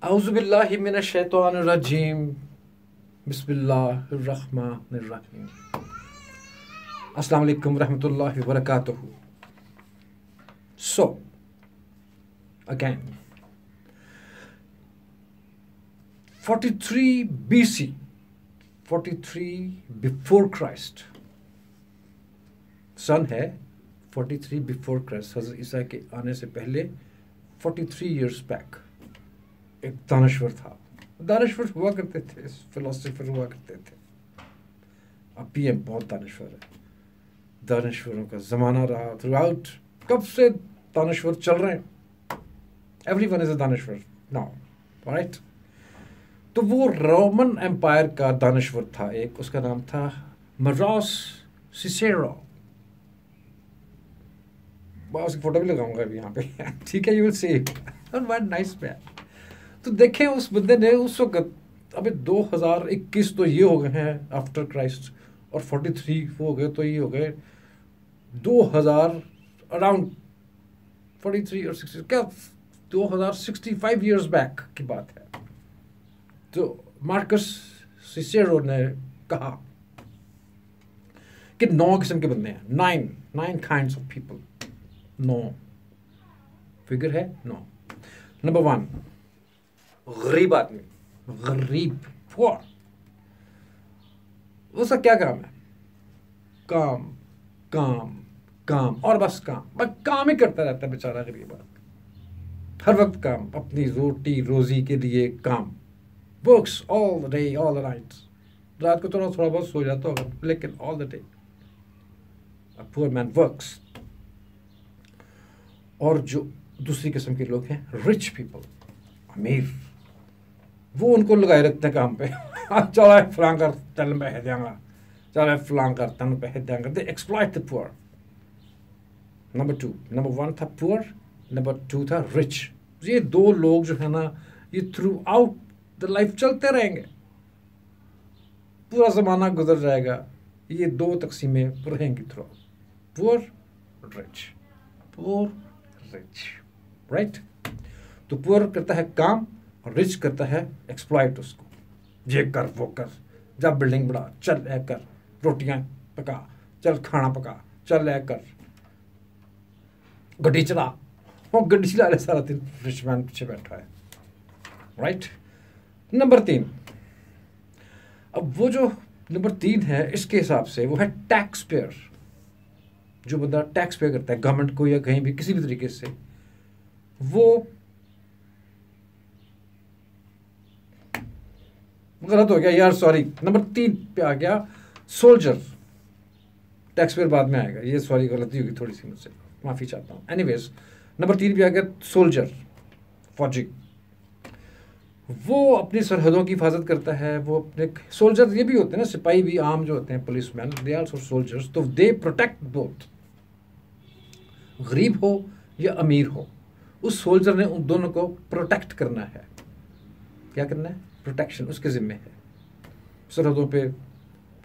औज़ुबिल्लाहि मिनश्शैतानिर्रजीम बिस्मिल्लाहिर्रहमानिर्रहीम अस्सलाम वालेकुम रहमतुल्लाहि व बरकातुहू. So again 43 BC, 43 before Christ, सन है 43 बिफोर क्राइस्ट, हज़रत ईसा के आने से पहले 43 ईयर्स बैक एक दानश्वर था. दानश्वर हुआ करते थे, फिलोसफर हुआ करते थे. अब भी हम बहुत दानश्वर है. दानश्वरों का ज़माना रहा थ्रू आउट. कब से दानश्वर चल रहे हैं. एवरीवन इज अ दानश्वर नाउ, राइट. तो वो रोमन एम्पायर का दानश्वर था एक, उसका नाम था मार्कस सिसेरो. उसकी फोटो भी लगाऊंगा अभी यहाँ पे. ठीक है, you will see. What nice man. तो देखें उस बंदे ने उस वक्त, अभी 2021 तो ये हो गए हैं आफ्टर क्राइस्ट, और 43 हो गए तो ये हो गए 2000 अराउंड 43 और 60, क्या 2065 ईयर्स बैक की बात है. तो मार्कस सिसेरो ने कहा कि 9 किस्म के बंदे हैं. 9 काइंड्स ऑफ पीपल. 9 फिगर है. 9. नंबर 1, गरीब आदमी. गरीब, पुअर. उसका क्या काम है? काम काम काम और बस काम ही करता रहता है बेचारा गरीब आदमी. हर वक्त काम, अपनी रोटी रोजी के लिए काम. Works all the day all the night. रात को थोड़ा बहुत सो जाता होगा, लेकिन all the day a poor man works. और जो दूसरी किस्म के लोग हैं, रिच पीपल, अमीर, वो उनको लगाए रखते हैं काम पे. चलो फलां कर तन पैसे देंगे, चलो फलां कर तन पैसे देंगे. दे exploit the poor. Number 2. Number 1 था पुअर, नंबर 2 था रिच. ये दो लोग जो है ना, ये थ्रू आउट द लाइफ चलते रहेंगे. पूरा ज़माना गुजर जाएगा, ये दो तकसीमें रहेंगी through out. Poor rich, poor rich, right. तो पुअर करता है काम और रिच करता है एक्सप्लॉइट उसको. ये कर वो कर, जब बिल्डिंग बढ़ा, चल ऐ कर, रोटियां पका, चल खाना पका, चल ऐ कर, गड्डी चला. वो गड्डी चला रहे सारा दिन, रिच मैन पीछे बैठा है, राइट. नंबर 3. अब वो जो नंबर 3 है, इसके हिसाब से वो है टैक्स पेयर. जो बंदा टैक्स पे करता है गवर्नमेंट को या कहीं भी किसी भी तरीके से, वो गलत हो गया यार, सॉरी. नंबर 3 पे आ गया सोल्जर. टैक्स पेयर बाद में आएगा, ये सॉरी गलती होगी थोड़ी सी मुझसे, माफ़ी चाहता हूँ. एनीवेज, नंबर 3 पे आ गया सोल्जर, फौजी. वो अपनी सरहदों की हिफाजत करता है. वो अपने सोल्जर ये भी होते हैं ना, सिपाही भी आम जो होते हैं, पुलिसमैन, दे आल्सो सोल्जर्स. तो दे प्रोटेक्ट बोथ. गरीब हो या अमीर हो, उस सोल्जर ने उन दोनों को प्रोटेक्ट करना है. क्या करना है? प्रोटेक्शन उसके ज़िम्मे है. सरहदों पे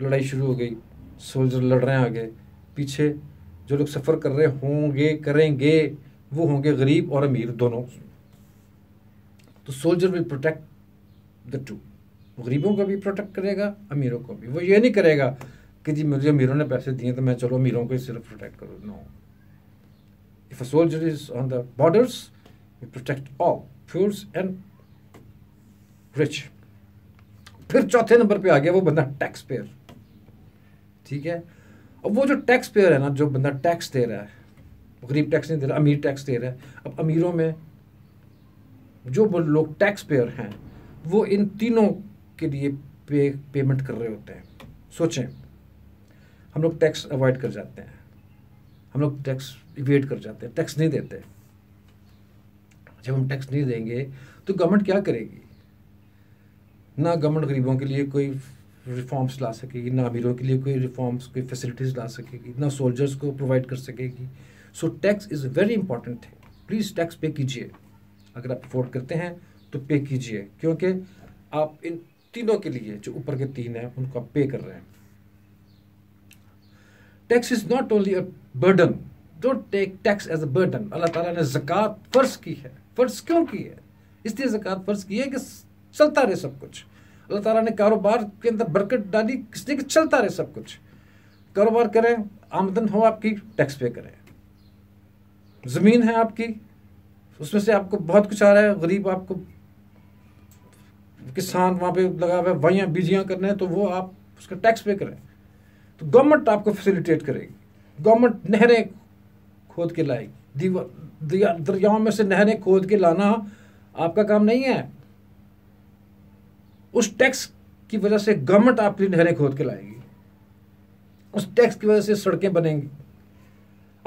लड़ाई शुरू हो गई, सोल्जर लड़ रहे हैं आगे, पीछे जो लोग सफ़र कर रहे होंगे, करेंगे, वो होंगे गरीब और अमीर दोनों. तो soldier will protect the two. गरीबों को भी प्रोटेक्ट करेगा, अमीरों को भी. वो ये नहीं करेगा कि जी मुझे अमीरों ने पैसे दिए तो मैं चलो अमीरों को ही सिर्फ प्रोटेक्ट करूँ. No. If a soldier is on the borders, we protect all, poor and rich. फिर चौथे नंबर पे आ गया वो बंदा टैक्स पेयर. ठीक है. अब वो जो टैक्स पेयर है ना, जो बंदा टैक्स दे रहा है, गरीब टैक्स नहीं दे रहा, अमीर टैक्स दे रहा है. अब अमीरों में जो लोग टैक्स पेयर हैं, वो इन तीनों के लिए पेमेंट कर रहे होते हैं. सोचें, हम लोग टैक्स अवॉइड कर जाते हैं, हम लोग टैक्स इवेट कर जाते हैं, टैक्स नहीं देते. जब हम टैक्स नहीं देंगे तो गवर्नमेंट क्या करेगी? ना गवर्नमेंट गरीबों के लिए कोई रिफॉर्म्स ला सकेगी, ना अमीरों के लिए कोई रिफॉर्म्स, कोई फैसिलिटीज़ ला सकेगी, ना सोल्जर्स को प्रोवाइड कर सकेगी. So tax is very important thing. Please tax पे कीजिए. अगर आप अफोर्ड करते हैं तो पे कीजिए, क्योंकि आप इन तीनों के लिए, जो ऊपर के 3 हैं, उनको आप पे कर रहे हैं. Tax is not only a burden. Don't take tax as a burden. अल्लाह ताला ने ज़कात फ़र्ज़ की है. फ़र्ज़ क्यों की है? इसलिए ज़कात फ़र्ज़ की है कि चलता रहे सब कुछ। अल्लाह ताला ने कारोबार के अंदर बरकत डाली इसलिए कि चलता रहे सब कुछ। कारोबार करें, आमदन हो आपकी, टैक्स पे करें। ज़मीन है आपकी, उसमें से आपको बहुत कुछ आ रहा है, गरीब आपको किसान वहाँ पे लगा हुआ है, वाइयाँ बीजियाँ करने हैं, तो वो आप उसका टैक्स पे करें। तो गवर्नमेंट आपको फैसिलिटेट करेगी। गवर्नमेंट नहरें खोद के लाएगी, दरियाओं में से नहरें खोद के लाना आपका काम नहीं है। उस टैक्स की वजह से गवर्नमेंट आपके लिए नहरें खोद के लाएगी, उस टैक्स की वजह से सड़कें बनेंगी।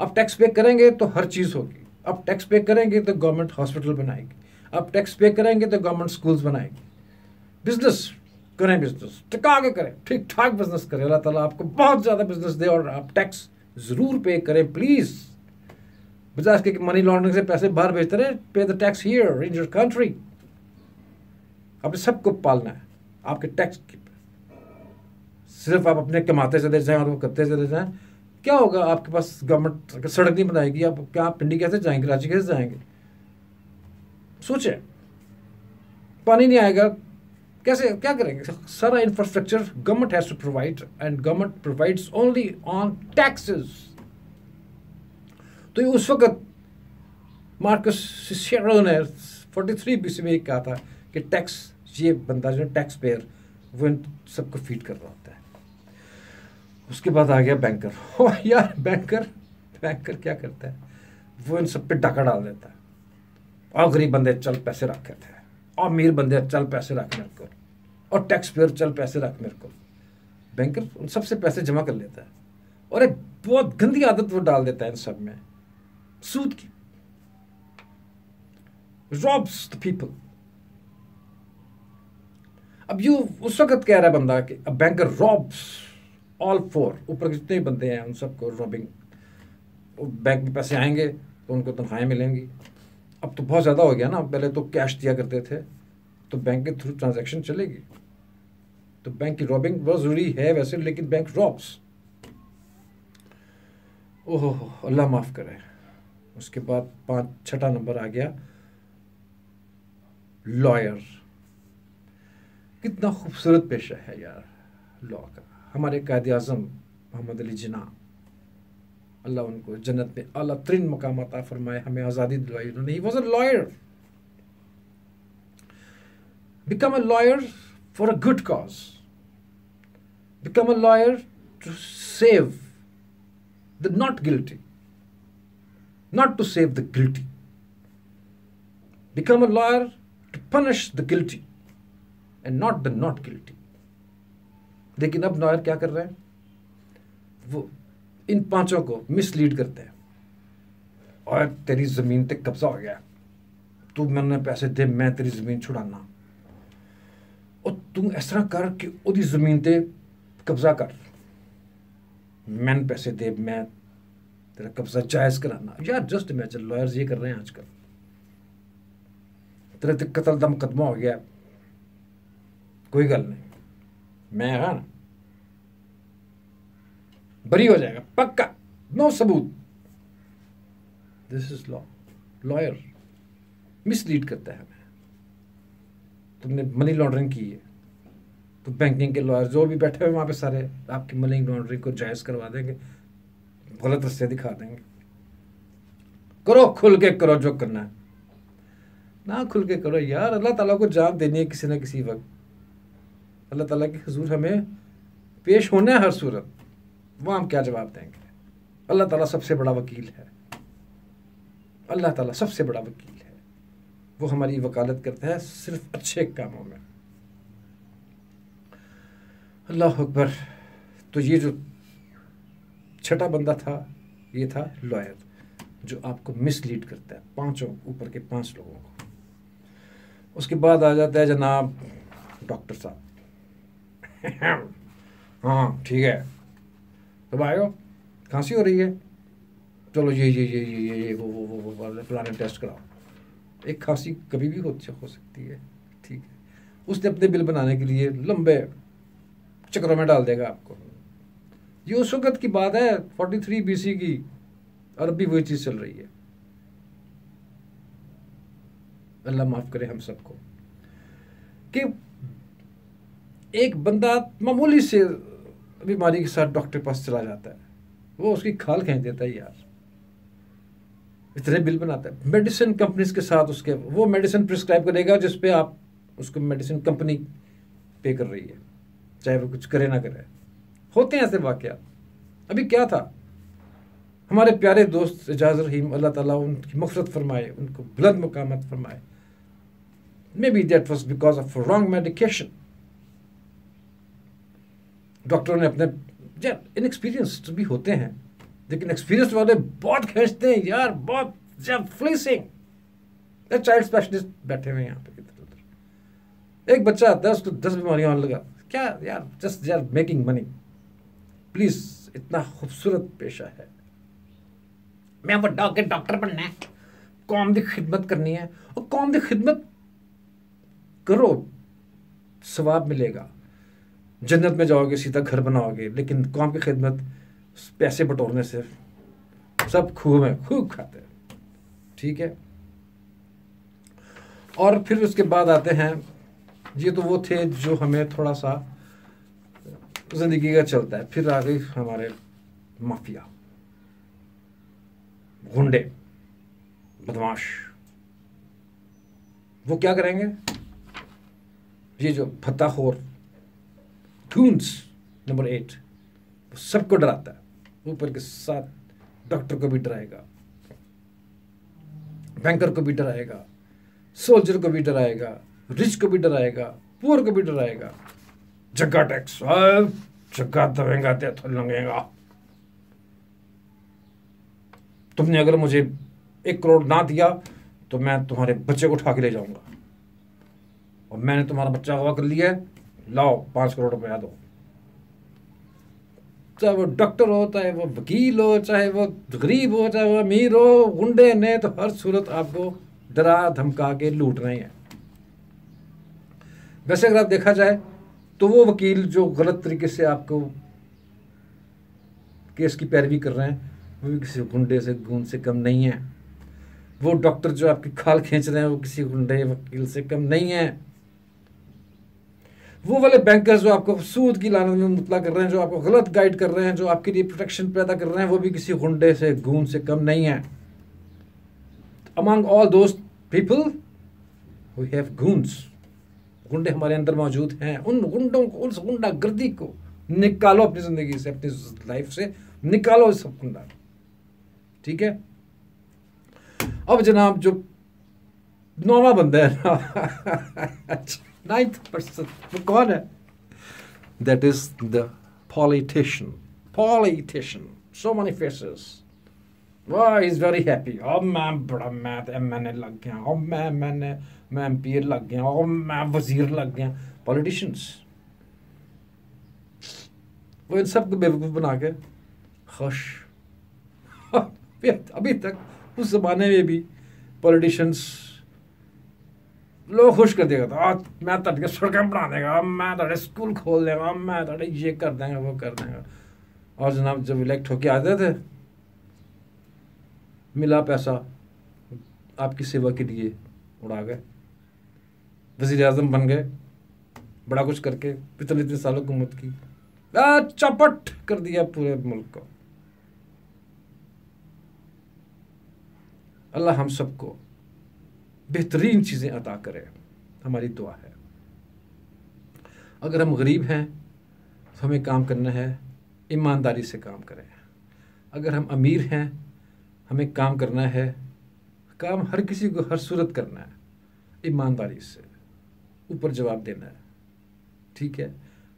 आप टैक्स पे करेंगे तो हर चीज़ होगी। आप टैक्स पे करेंगे तो गवर्नमेंट हॉस्पिटल बनाएगी, आप टैक्स पे करेंगे तो गवर्नमेंट स्कूल्स बनाएगी। बिजनेस करें, बिजनेस टिका के करें, ठीक ठाक बिजनेस करें। अल्लाह ताला आपको बहुत ज़्यादा बिजनेस दे और आप टैक्स ज़रूर पे करें प्लीज़। बजाय इसके कि मनी लॉन्ड्रिंग से पैसे बाहर भेजते रहे, पे the tax here in your country. आपने सबको पालना है आपके टैक्स की। सिर्फ आप अपने कमाते चले जाएं और वो करते चले जाएं, क्या होगा? आपके पास गवर्नमेंट सड़क नहीं बनाएगी, आप क्या, आप पिंडी कैसे जाएंगे, कराची कैसे जाएंगे? सोचें, पानी नहीं आएगा, कैसे, क्या करेंगे? सारा infrastructure government has to provide and government provides only on taxes. तो उस वक्त मार्कस सिसेरो ने 43 BC में कहा था कि टैक्स, ये बंदा जो टैक्स पेयर वो इन सबको फीड कर रहा होता है। उसके बाद आ गया बैंकर। ओ यार, बैंकर क्या करता है? वो इन सब पे डाका डाल देता है। और गरीब बंदे चल पैसे रखे थे, और अमीर बंदे चल पैसे रख मेरे को, और टैक्स पेयर चल पैसे रख मेरे को। बैंकर उन सबसे पैसे जमा कर लेता है और एक बहुत गंदी आदत वो डाल देता है इन सब में, सूद की। Robes the people. अब यू उस वक्त कह रहा है बंदा कि अब बैंकर रॉब्स ऑल फोर, ऊपर जितने बंदे हैं उन सबको रॉबिंग। बैंक में पैसे आएंगे तो उनको तनख्वाहें मिलेंगी। अब तो बहुत ज़्यादा हो गया ना, पहले तो कैश दिया करते थे, तो बैंक के थ्रू ट्रांजैक्शन चलेगी। तो बैंक की रॉबिंग बहुत ज़रूरी है वैसे, लेकिन बैंक रॉब्स। ओहो, अल्लाह माफ़ करे। उसके बाद छठा नंबर आ गया लॉयर। कितना खूबसूरत पेशा है यार लॉ का। हमारे कायदे आज़म मोहम्मद अली जिन्ना, अल्लाह उनको जन्नत में आला तरीन मकाम अता फरमाए, हमें आज़ादी दिलवाई उन्होंने। He was a lawyer. Become a lawyer for a good cause. Become a lawyer to save the not guilty, not to save the guilty. Become a lawyer to punish the guilty and not the not guilty. लेकिन अब lawyer क्या कर रहे हैं? वो इन पांचों को mislead करते हैं। और तेरी जमीन पे कब्जा हो गया, तू मैंने पैसे दे, मैं तेरी जमीन छुड़ाना, और तू इस तरह कर कि उदी जमीन पे कब्जा कर, मैंने पैसे दे, मैं तेरा कब्जा जायज़ कराना। यार जस्ट इमेजिन, लॉयर्स ये कर रहे हैं आजकल। तेरे तो कत्ल का मुकदमा हो गया, कोई गल नहीं, मैं है ना, बरी हो जाएगा पक्का, नो सबूत। This is law. Lawyer mislead करता है हमें। तुमने मनी लॉन्ड्रिंग की है तो बैंकिंग के लॉयर जो भी बैठे हुए वहाँ पे सारे आपकी मनी लॉन्ड्रिंग को जायज़ करवा देंगे, गलत रस्ते दिखा देंगे। करो, खुल के करो जो करना है, ना खुल के करो यार। अल्लाह ताला को जान देनी है किसी न किसी वक्त। अल्लाह ताला के हुजूर हमें पेश होना है हर सूरत, वहाँ हम क्या जवाब देंगे? अल्लाह ताला सबसे बड़ा वकील है। अल्लाह ताला सबसे बड़ा वकील है। वो हमारी वकालत करता है सिर्फ अच्छे कामों में। अल्लाह अकबर। तो ये जो छठा बंदा था, ये था लॉयर, जो आपको मिसलीड करता है, पांचों ऊपर के 5 लोगों को। उसके बाद आ जाता है जनाब डॉक्टर साहब। हाँ ठीक है, तब आयो, खांसी हो रही है, चलो ये वो फलाने टेस्ट कराओ। एक खांसी कभी भी हो सकती है, ठीक है। उसने अपने बिल बनाने के लिए लंबे चक्रों में डाल देगा आपको। ये उस वक्त की बात है 43 BC की, और अभी वही चीज़ चल रही है। अल्लाह माफ़ करे हम सबको, कि एक बंदा मामूली से बीमारी के साथ डॉक्टर के पास चला जाता है, वो उसकी खाल खींच देता है यार, इतने बिल बनाता है। मेडिसिन कंपनीज के साथ उसके वो मेडिसिन प्रिस्क्राइब करेगा जिस पे आप उसको मेडिसिन कंपनी पे कर रही है, चाहे वो कुछ करे ना करे। होते हैं ऐसे वाक़यात। अभी क्या था, हमारे प्यारे दोस्त एजाज रहीम, अल्लाह ताला उनकी मग़फ़िरत फरमाए, उनको बुलंद मकामत फरमाए, may be that was because of wrong medication. डॉक्टरों ने अपने इनएक्सपीरियंस भी होते हैं, लेकिन एक्सपीरियंस वाले बहुत खींचते हैं यार, बहुत जब फ्लीसिंग। चाइल्ड स्पेशलिस्ट बैठे हुए हैं यहाँ पे इधर उधर, एक बच्चा आता है उसको 10 बीमारियां और लगा, क्या यार, just they are making money. Please, इतना खूबसूरत पेशा है, मैं बड़ा होकर डॉक्टर बनना है, कौम की खिदमत करनी है, और कौम की खिदमत करो, सवाब मिलेगा, जन्नत में जाओगे, सीधा घर बनाओगे। लेकिन कौम की खिदमत पैसे बटोरने से सब खूब है, खूब खाते हैं, ठीक है। और फिर उसके बाद आते हैं, ये तो वो थे जो हमें थोड़ा सा जिंदगी का चलता है। फिर आ गई हमारे माफिया, गुंडे, बदमाश। वो क्या करेंगे, ये जो भत्ताखोर गूंस नंबर 8, सबको डराता है, ऊपर के साथ डॉक्टर को भी डराएगा, बैंकर को भी डराएगा, सोल्जर को भी डराएगा, रिच को भी डराएगा, पुअर को भी डराएगा। जग्गा टैक्स, जग्गा दबेगा तो लगेगा, तुमने अगर मुझे 1 करोड़ ना दिया तो मैं तुम्हारे बच्चे को उठा के ले जाऊंगा, और मैंने तुम्हारा बच्चा अगवा कर लिया है, लाओ 5 करोड़ रुपया दो। चाहे वो डॉक्टर हो, चाहे वो वकील हो, चाहे वो गरीब हो, चाहे वो अमीर हो, गुंडे ने तो हर सूरत आपको डरा धमका के लूट रहे हैं। वैसे अगर आप देखा जाए तो वो वकील जो गलत तरीके से आपको केस की पैरवी कर रहे हैं, वो भी किसी गुंडे से गूंड से कम नहीं है। वो डॉक्टर जो आपकी खाल खींच रहे हैं, वो किसी गुंडे वकील से कम नहीं है। वो वाले बैंकर्स जो आपको सूद की लानत में मुतला कर रहे हैं, जो आपको गलत गाइड कर रहे हैं, जो आपके लिए प्रोटेक्शन पैदा कर रहे हैं, वो भी किसी गुंडे से गूंड से कम नहीं है। Among all those people who have goons, गुंडे हमारे अंदर मौजूद हैं। उन गुंडों को, उस गुंडागर्दी को निकालो अपनी जिंदगी से, अपनी लाइफ से निकालो सब गुंडा, ठीक है। अब जनाब जो 9वां बंदा है ना 9th पर्सन, वो कौन है? That is the politician. Politician, so many faces. वाह, इज वेरी हैप्पी, अब मैं बड़ा, मैं तो MNA लग गया, अब मैं MP लग गया, अब मैं वजीर लग गया। पॉलिटिशियंस, वो इन सबको बेवकूफ़ बना के खुश अभी तक उस जमाने में भी पॉलिटिशियंस लोग खुश कर देगा, तो आज मैं तट के सड़कें बना देगा, मैं तड़े स्कूल खोल देगा, मैं तड़े ये कर देंगे, वो कर देंगे। और जनाब जब इलेक्ट होके आते थे, मिला पैसा आपकी सेवा के लिए, उड़ा गए, वज़ीर आज़म बन गए, बड़ा कुछ करके इतने सालों की हुकूमत की, चौपट कर दिया पूरे मुल्क को। अल्लाह हम सबको बेहतरीन चीज़ें अता करे, हमारी दुआ है। अगर हम गरीब हैं तो हमें काम करना है, ईमानदारी से काम करें। अगर हम अमीर हैं, हमें काम करना है, काम हर किसी को हर सूरत करना है, ईमानदारी से, ऊपर जवाब देना है, ठीक है।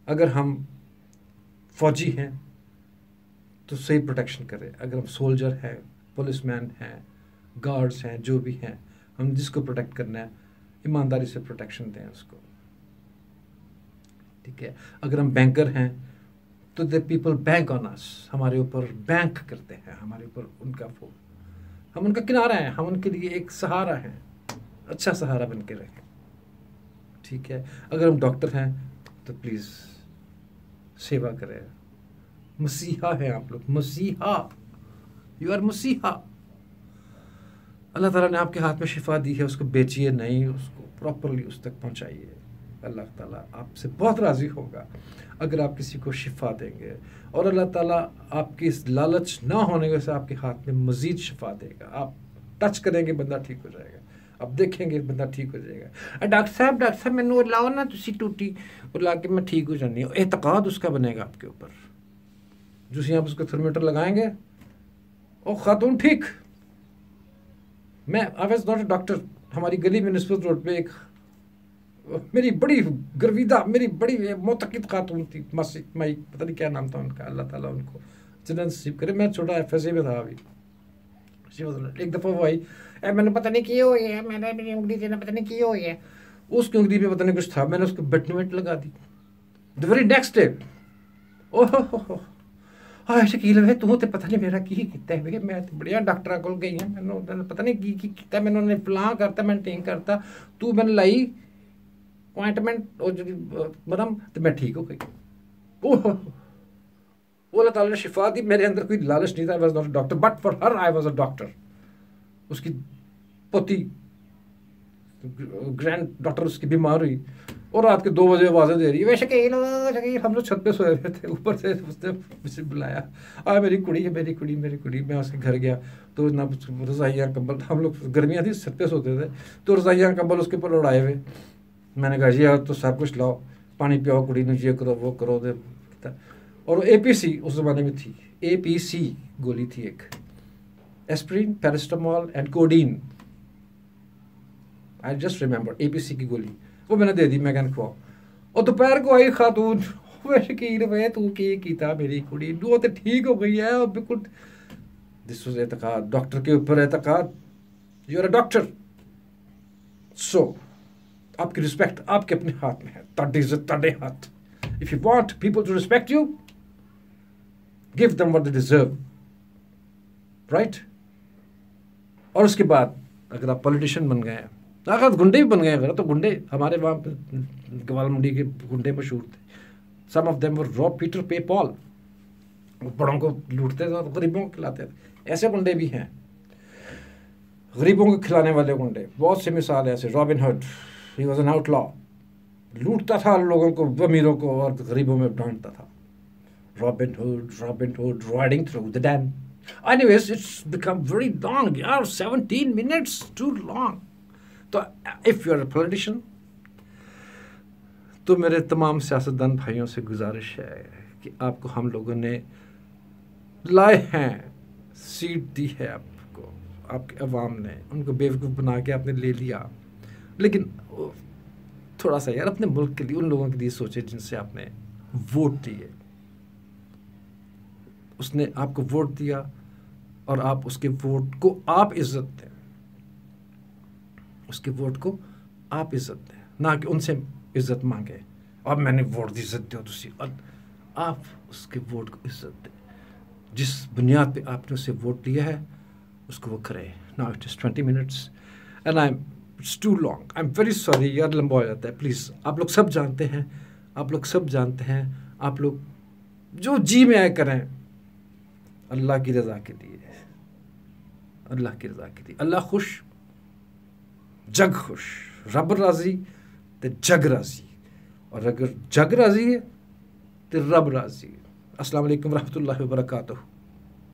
अगर हम फौजी हैं तो सही प्रोटेक्शन करें। अगर हम सोल्जर हैं, पुलिसमैन हैं, गार्ड्स हैं, जो भी हैं, हम जिसको प्रोटेक्ट करना है, ईमानदारी से प्रोटेक्शन दें उसको, ठीक है। अगर हम बैंकर हैं तो the people bank on us, हमारे ऊपर बैंक करते हैं, हमारे ऊपर उनका वो, हम उनका किनारा हैं, हम उनके लिए एक सहारा हैं, अच्छा सहारा बन के रहें, ठीक है। अगर हम डॉक्टर हैं तो प्लीज़ सेवा करें। मसीहा हैं आप लोग, मसीहा, यू आर मसीहा। अल्लाह ताला ने आपके हाथ में शिफा दी है, उसको बेचिए नहीं, उसको प्रॉपरली उस तक पहुंचाइए। अल्लाह ताला आपसे बहुत राज़ी होगा अगर आप किसी को शिफा देंगे, और अल्लाह ताला आपकी इस लालच ना होने की वजह से आपके हाथ में मज़ीद शिफा देगा। आप टच करेंगे बंदा ठीक हो जाएगा, आप देखेंगे बंदा ठीक हो जाएगा। डॉक्टर साहब मैंने वो लाओ ना तुसी टूटी, वो ला के मैं ठीक हो जानी। एतकाद उसका बनेगा आपके ऊपर। जिस आप उसको थर्मोमीटर लगाएंगे, ओ खातून ठीक। मैं I was not a doctor. हमारी गली में निस्बत रोड पे एक मेरी बड़ी गर्विदा, मेरी बड़ी मोतकिद खातून थी, मासी माई, पता नहीं क्या नाम था उनका, अल्लाह ताला उनको जन्नत नसीब करे। मैं छोटा FSA में था अभी। एक दफ़ा वो आई, मैंने पता नहीं किए हुई है, मैंने मेरी उंगली से पता नहीं किए हुई है, उसकी उंगली पे पता नहीं कुछ था, मैंने उसको बेटनोमेंट लगा दी। द वेरी नेक्स्ट डे, ओहो हाँ शकील है तू तो पता नहीं मेरा की किता है, मैं तो बढ़िया डॉक्टर को गई है, मैंने पता नहीं की किता, मैंने उन्हें फलां करता, मैंने टिंग करता, तू मैंने लाई अपॉइंटमेंट और मरम तो मैं ठीक हो गई। ओह वो अल्लाह ताला ने शिफा दी। मेरे अंदर कोई लालच नहीं था, I was not a doctor, but for her I was a doctor. उसकी पोती ग्रैंड डॉटर उसकी बीमार हुई और रात के 2 बजे आवाज़ें दे रही है, वैसे शकील हम लोग छत पे सोए हुए थे, ऊपर से उसने मुझे बुलाया, मेरी कुड़ी है, मेरी कुड़ी। मैं उसके घर गया तो ना रज़ाइयाँ कंबल, हम लोग गर्मियाँ थी छत पे सोते थे, तो रज़ाइयाँ कंबल उसके ऊपर उड़ाए हुए। मैंने कहा जी यार तो सब कुछ लाओ, पानी पियाओ कुड़ी ने, ये करो वो करो दे। और APC उस ज़माने में थी, APC गोली थी एक, aspirin, paracetamol and codeine, I just remember, APC की गोली, वो मैंने दे दी। मैं कहना खुआओ। और दोपहर को आई खातून, शकील वे तू की कीता मेरी कुड़ी, वो तो ठीक हो गई है बिल्कुल। दिस वाज एतकाद, डॉक्टर के ऊपर एतकाद। यू आर अ डॉक्टर, सो आपकी रिस्पेक्ट आपके अपने हाथ में है, ताड़ी इज्जत ताड़े हाथ। If you want people to respect you, give them what they deserve, right. और उसके बाद अगर आप पॉलिटिशियन बन गए हैं, अगर गुंडे भी बन गए अगर, तो गुंडे हमारे वहाँ पे गवाल मंडी के गुंडे मशहूर थे। Some of them were rob Peter pay Paul, बड़ों को लूटते थे और गरीबों को खिलाते थे। ऐसे गुंडे भी हैं, गरीबों को खिलाने वाले गुंडे, बहुत से मिसाल है ऐसे। Robin hood, he was an outlaw, लूटता था लोगों को, अमीरों को, और गरीबों में डांटता था। Robin hood riding through the dam. Anyways, it's become very long, yaar, 17 minutes, too long. तो if you are a politician, तो मेरे तमाम सियासतदान भाइयों से गुजारिश है कि आपको हम लोगों ने लाए हैं, सीट दी है आपको, आपके अवाम ने, उनको बेवकूफ़ बना के आपने ले लिया। लेकिन थोड़ा सा यार अपने मुल्क के लिए, उन लोगों के लिए सोचे जिनसे आपने वोट दिए। उसने आपको वोट दिया और आप उसके वोट को आप इज्जत दें, उसके वोट को आप इज्जत दें, ना कि उनसे इज्जत मांगे और मैंने वोट दी इज्जत दो तुसी। आप उसके वोट को इज्जत दें, जिस बुनियाद पे आपने उसे वोट लिया है उसको वो करे। Now it is 20 minutes and it's too long, I am very sorry यार, लंबा हो जाता है। प्लीज़ आप लोग सब जानते हैं, आप लोग जो जी में आए करें अल्लाह की रज़ा के लिए, अल्लाह की रज़ा के लिए। अल्लाह खुश, जग खुश, रब राज़ी तो जग राज़ी, और अगर जग राज़ी है तो रब राज़ी। अस्सलाम वालेकुम रहमतुल्लाहि व बरकातहू।